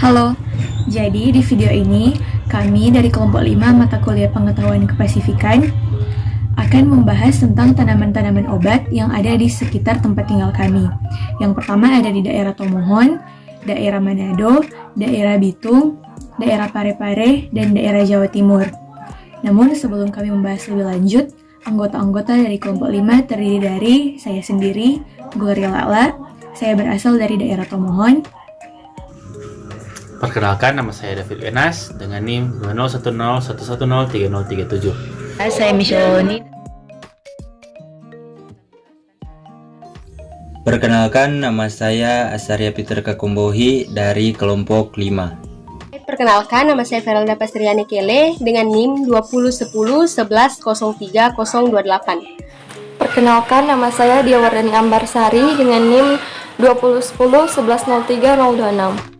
Halo, jadi di video ini kami dari kelompok 5 mata kuliah pengetahuan kepasifikan akan membahas tentang tanaman-tanaman obat yang ada di sekitar tempat tinggal kami. Yang pertama ada di daerah Tomohon, daerah Manado, daerah Bitung, daerah Parepare, dan daerah Jawa Timur. Namun sebelum kami membahas lebih lanjut, anggota-anggota dari kelompok 5 terdiri dari saya sendiri, Gloria Lala. Saya berasal dari daerah Tomohon. Perkenalkan, nama saya David Wenas dengan NIM 20101103037. Saya Michoni. Perkenalkan, nama saya Asaria Peter Kakumbohi dari kelompok 5. Perkenalkan, nama saya Ferelda Pastriani Kele dengan NIM 201011030028. Perkenalkan, nama saya Diawardani Ambarsari dengan NIM 201011030026.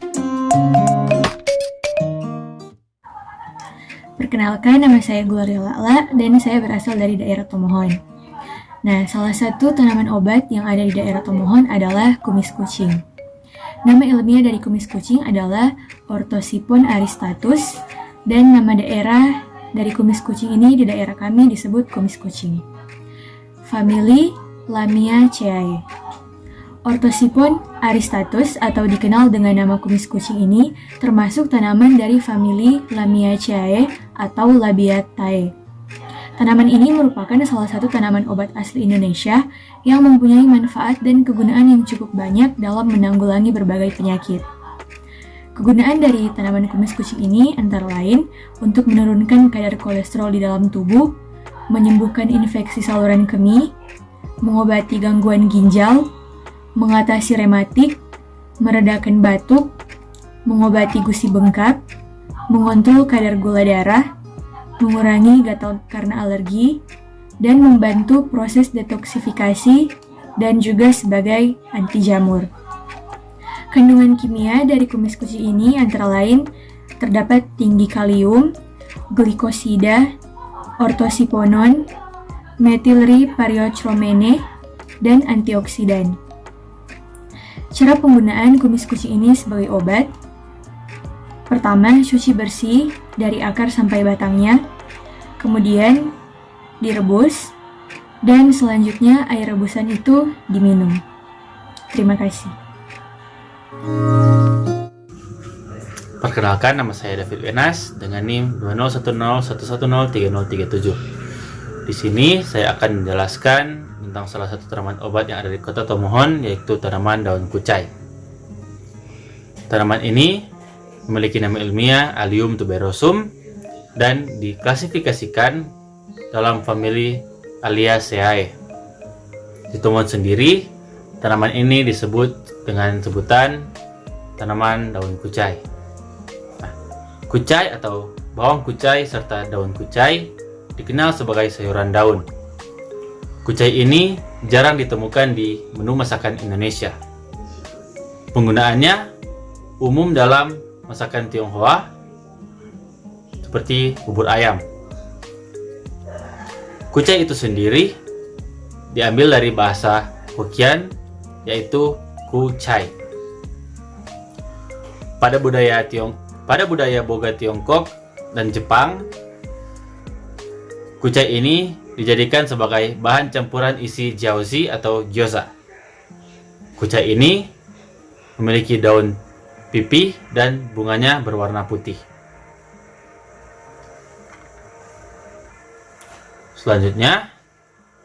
Perkenalkan, nama saya Gloria Lala dan saya berasal dari daerah Tomohon. Nah, salah satu tanaman obat yang ada di daerah Tomohon adalah kumis kucing. Nama ilmiah dari kumis kucing adalah Orthosipon aristatus dan nama daerah dari kumis kucing ini di daerah kami disebut kumis kucing. Famili Lamiaceae. Orthosipon aristatus atau dikenal dengan nama kumis kucing ini termasuk tanaman dari famili Lamiaceae atau Labiatae. Tanaman ini merupakan salah satu tanaman obat asli Indonesia yang mempunyai manfaat dan kegunaan yang cukup banyak dalam menanggulangi berbagai penyakit. Kegunaan dari tanaman kumis kucing ini antara lain untuk menurunkan kadar kolesterol di dalam tubuh, menyembuhkan infeksi saluran kemih, mengobati gangguan ginjal, mengatasi rematik, meredakan batuk, mengobati gusi bengkak, mengontrol kadar gula darah, mengurangi gatal karena alergi, dan membantu proses detoksifikasi dan juga sebagai anti jamur. Kandungan kimia dari kumis kucing ini antara lain terdapat tinggi kalium, glikosida, ortosiponon, metilripariotromene, dan antioksidan. Cara penggunaan kumis kucing ini sebagai obat: pertama, cuci bersih dari akar sampai batangnya, kemudian direbus, dan selanjutnya air rebusan itu diminum. Terima kasih. Perkenalkan, nama saya David Wenas dengan NIM 20101103037. Di sini saya akan menjelaskan tentang salah satu tanaman obat yang ada di kota Tomohon, yaitu tanaman daun kucai. Tanaman ini memiliki nama ilmiah Allium tuberosum dan diklasifikasikan dalam famili Alliaceae. Di Tomohon sendiri, tanaman ini disebut dengan sebutan tanaman daun kucai. Nah, kucai atau bawang kucai serta daun kucai dikenal sebagai sayuran daun. Kucai ini jarang ditemukan di menu masakan Indonesia. Penggunaannya umum dalam masakan Tionghoa seperti bubur ayam. Kucai itu sendiri diambil dari bahasa Hokkien, yaitu kucai. Pada budaya Boga Tiongkok dan Jepang, kucai ini dijadikan sebagai bahan campuran isi jiaozi atau gyoza. Kucai ini memiliki daun pipih dan bunganya berwarna putih. Selanjutnya,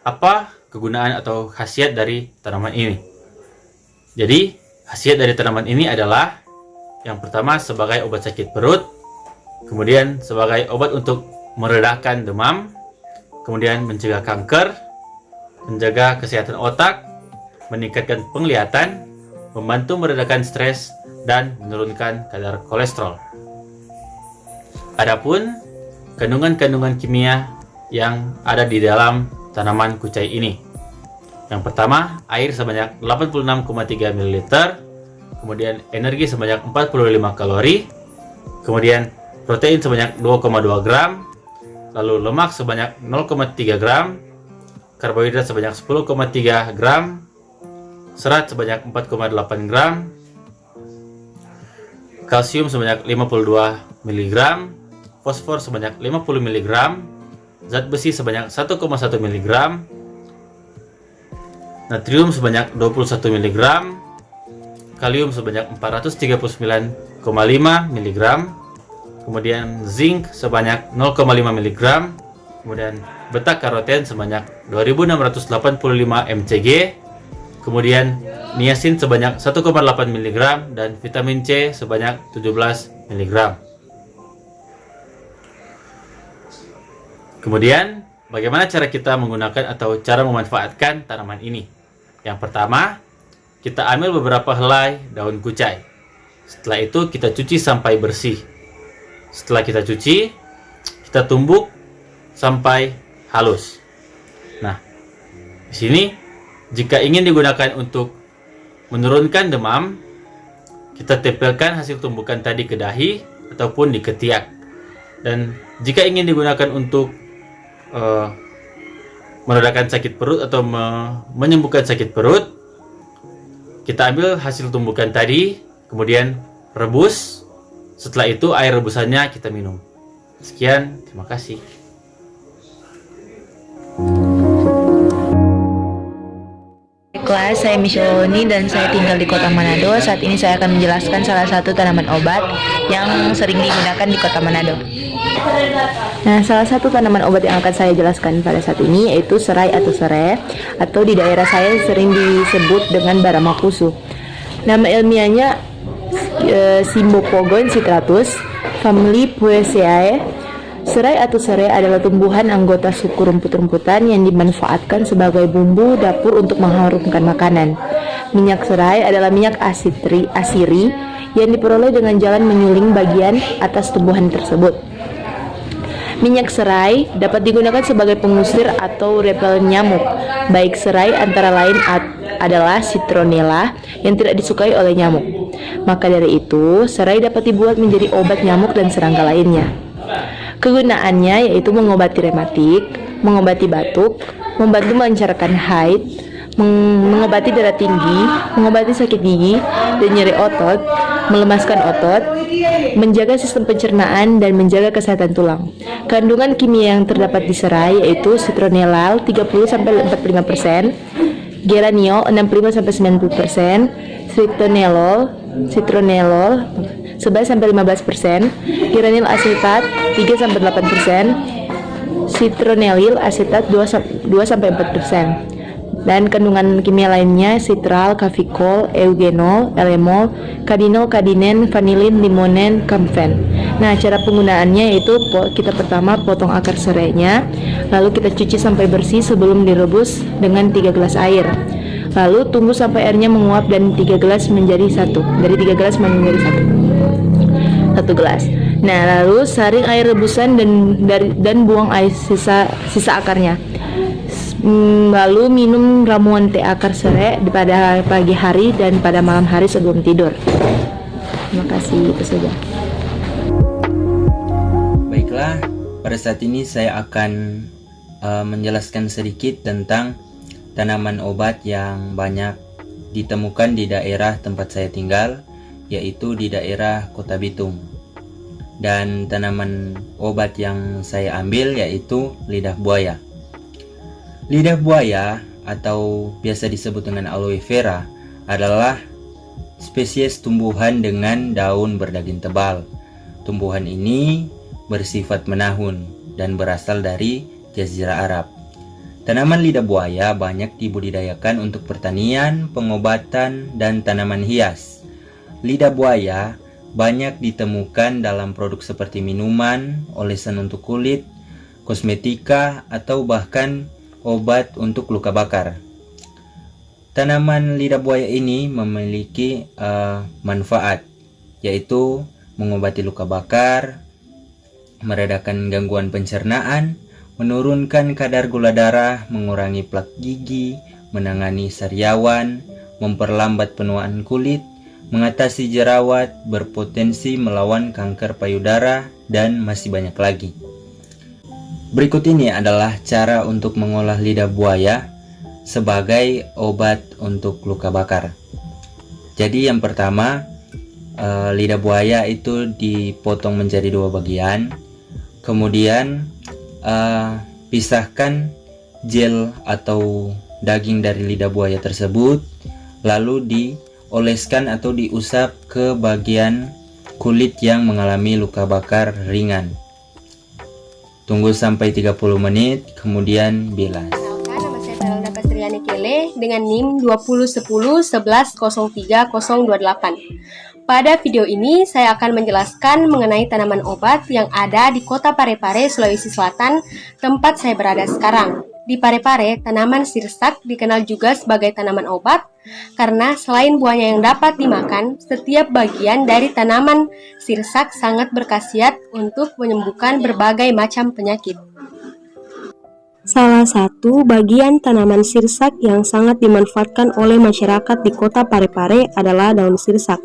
apa kegunaan atau khasiat dari tanaman ini? Jadi, khasiat dari tanaman ini adalah yang pertama sebagai obat sakit perut, kemudian sebagai obat untuk meredakan demam, kemudian mencegah kanker, menjaga kesehatan otak, meningkatkan penglihatan, membantu meredakan stres, dan menurunkan kadar kolesterol. Adapun kandungan-kandungan kimia yang ada di dalam tanaman kucai ini. Yang pertama, air sebanyak 86,3 ml, kemudian energi sebanyak 45 kalori, kemudian protein sebanyak 2,2 gram, lalu lemak sebanyak 0,3 gram, karbohidrat sebanyak 10,3 gram, serat sebanyak 4,8 gram, kalsium sebanyak 52 mg, fosfor sebanyak 50 mg, zat besi sebanyak 1,1 mg, natrium sebanyak 21 mg, kalium sebanyak 439,5 mg, kemudian zinc sebanyak 0,5 mg, kemudian beta karoten sebanyak 2685 mcg, kemudian niacin sebanyak 1,8 mg, dan vitamin C sebanyak 17 mg. Kemudian, bagaimana cara kita menggunakan atau cara memanfaatkan tanaman ini? Yang pertama, kita ambil beberapa helai daun kucai. Setelah itu kita cuci sampai bersih. Setelah kita cuci, kita tumbuk sampai halus. Nah, di sini jika ingin digunakan untuk menurunkan demam, kita tempelkan hasil tumbukan tadi ke dahi ataupun di ketiak. Dan jika ingin digunakan untuk meredakan sakit perut atau menyembuhkan sakit perut, kita ambil hasil tumbukan tadi, kemudian rebus. Setelah itu air rebusannya kita minum. Sekian, terima kasih. Baiklah, saya Michelle dan saya tinggal di Kota Manado. Saat ini saya akan menjelaskan salah satu tanaman obat yang sering digunakan di Kota Manado. Nah, salah satu tanaman obat yang akan saya jelaskan pada saat ini yaitu serai atau serai, atau di daerah saya sering disebut dengan Baramakusu. Nama ilmiahnya Cymbopogon citratus, famili Poaceae. Serai atau serai adalah tumbuhan anggota suku rumput-rumputan yang dimanfaatkan sebagai bumbu dapur untuk mengharumkan makanan. Minyak serai adalah minyak asiri yang diperoleh dengan jalan menyuling bagian atas tumbuhan tersebut. Minyak serai dapat digunakan sebagai pengusir atau repel nyamuk. Baik serai antara lain adalah citronella yang tidak disukai oleh nyamuk. Maka dari itu, serai dapat dibuat menjadi obat nyamuk dan serangga lainnya. Kegunaannya yaitu mengobati rematik, mengobati batuk, membantu melancarkan haid, mengobati darah tinggi, mengobati sakit gigi dan nyeri otot, melemaskan otot, menjaga sistem pencernaan, dan menjaga kesehatan tulang. Kandungan kimia yang terdapat di serai yaitu citronellal 30-45%, geraniol 65-90%, citronellol 11-15%, geranyl asetat 3-8%, citronellil asetat 2-4%. Dan kandungan kimia lainnya citral, kafikol, eugenol, elemol, kadinol, kadinen, vanilin, limonen, kamfen. Nah, cara penggunaannya yaitu kita pertama potong akar serainya, lalu kita cuci sampai bersih sebelum direbus dengan 3 gelas air. Lalu tunggu sampai airnya menguap dan 3 gelas menjadi 1. Dari 3 gelas menjadi 1 gelas. Nah, lalu saring air rebusan dan buang air sisa akarnya. Lalu minum ramuan teh akar serai pada pagi hari dan pada malam hari sebelum tidur. Terima kasih, itu saja. Baiklah, pada saat ini saya akan menjelaskan sedikit tentang tanaman obat yang banyak ditemukan di daerah tempat saya tinggal, yaitu di daerah Kota Bitung. Dan tanaman obat yang saya ambil yaitu lidah buaya. Lidah buaya atau biasa disebut dengan aloe vera adalah spesies tumbuhan dengan daun berdaging tebal. Tumbuhan ini bersifat menahun dan berasal dari Jazirah Arab. Tanaman lidah buaya banyak dibudidayakan untuk pertanian, pengobatan, dan tanaman hias. Lidah buaya banyak ditemukan dalam produk seperti minuman, olesan untuk kulit, kosmetika, atau bahkan obat untuk luka bakar. Tanaman lidah buaya ini memiliki manfaat, yaitu mengobati luka bakar, meredakan gangguan pencernaan, menurunkan kadar gula darah, mengurangi plak gigi, menangani sariawan, memperlambat penuaan kulit, mengatasi jerawat, berpotensi melawan kanker payudara, dan masih banyak lagi. Berikut ini adalah cara untuk mengolah lidah buaya sebagai obat untuk luka bakar. Jadi yang pertama, lidah buaya itu dipotong menjadi 2 bagian. Kemudian pisahkan gel atau daging dari lidah buaya tersebut, lalu dioleskan atau diusap ke bagian kulit yang mengalami luka bakar ringan. Tunggu sampai 30 menit, kemudian bilas. Kenalkan, nama saya Ferelda Pastriani Kele dengan NIM 201011030028. Pada video ini, saya akan menjelaskan mengenai tanaman obat yang ada di kota Parepare, Sulawesi Selatan, tempat saya berada sekarang. Di Parepare, tanaman sirsak dikenal juga sebagai tanaman obat karena selain buahnya yang dapat dimakan, setiap bagian dari tanaman sirsak sangat berkhasiat untuk menyembuhkan berbagai macam penyakit. Salah satu bagian tanaman sirsak yang sangat dimanfaatkan oleh masyarakat di kota Parepare adalah daun sirsak.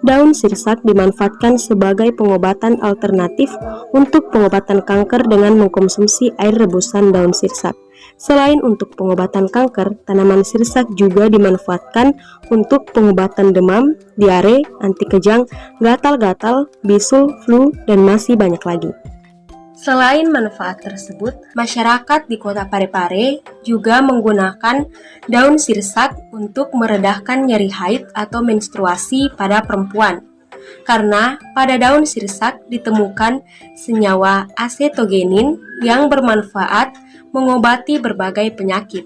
Daun sirsak dimanfaatkan sebagai pengobatan alternatif untuk pengobatan kanker dengan mengkonsumsi air rebusan daun sirsak. Selain untuk pengobatan kanker, tanaman sirsak juga dimanfaatkan untuk pengobatan demam, diare, anti kejang, gatal-gatal, bisul, flu, dan masih banyak lagi. Selain manfaat tersebut, masyarakat di kota Parepare juga menggunakan daun sirsak untuk meredahkan nyeri haid atau menstruasi pada perempuan. Karena pada daun sirsak ditemukan senyawa acetogenin yang bermanfaat mengobati berbagai penyakit.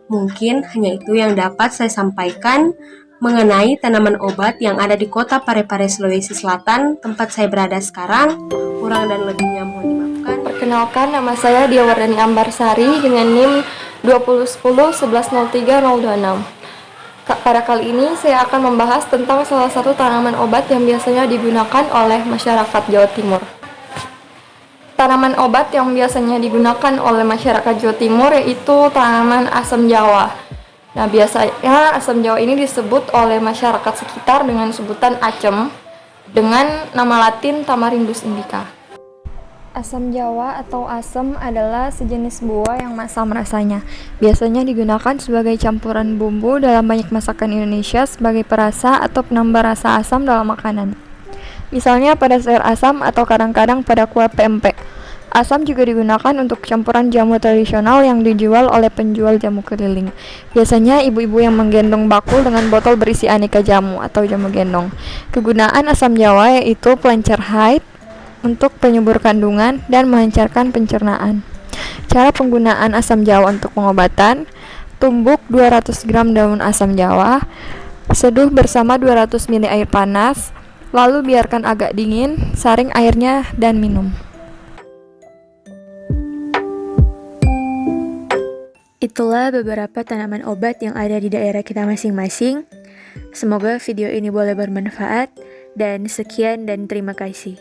Mungkin hanya itu yang dapat saya sampaikan mengenai tanaman obat yang ada di kota Parepare, Sulawesi Selatan, tempat saya berada sekarang. Kurang dan lebihnya mohon dimaafkan. Perkenalkan, nama saya Diawardani Ambarsari dengan NIM 201011030026. Pada kali ini saya akan membahas tentang salah satu tanaman obat yang biasanya digunakan oleh masyarakat Jawa Timur. Tanaman obat yang biasanya digunakan oleh masyarakat Jawa Timur yaitu tanaman asam jawa. Nah, biasanya asam jawa ini disebut oleh masyarakat sekitar dengan sebutan acem dengan nama latin Tamarindus indica. Asam jawa atau asem adalah sejenis buah yang masam rasanya. Biasanya digunakan sebagai campuran bumbu dalam banyak masakan Indonesia sebagai perasa atau penambah rasa asam dalam makanan. Misalnya pada sayur asam atau kadang-kadang pada kuah pempek. Asam juga digunakan untuk campuran jamu tradisional yang dijual oleh penjual jamu keliling. Biasanya ibu-ibu yang menggendong bakul dengan botol berisi aneka jamu atau jamu gendong. Kegunaan asam jawa yaitu pelancar haid, untuk penyubur kandungan dan melancarkan pencernaan. Cara penggunaan asam jawa untuk pengobatan: tumbuk 200 gram daun asam jawa, seduh bersama 200 ml air panas, lalu biarkan agak dingin, saring airnya dan minum. Itulah beberapa tanaman obat yang ada di daerah kita masing-masing. Semoga video ini boleh bermanfaat, dan sekian dan terima kasih.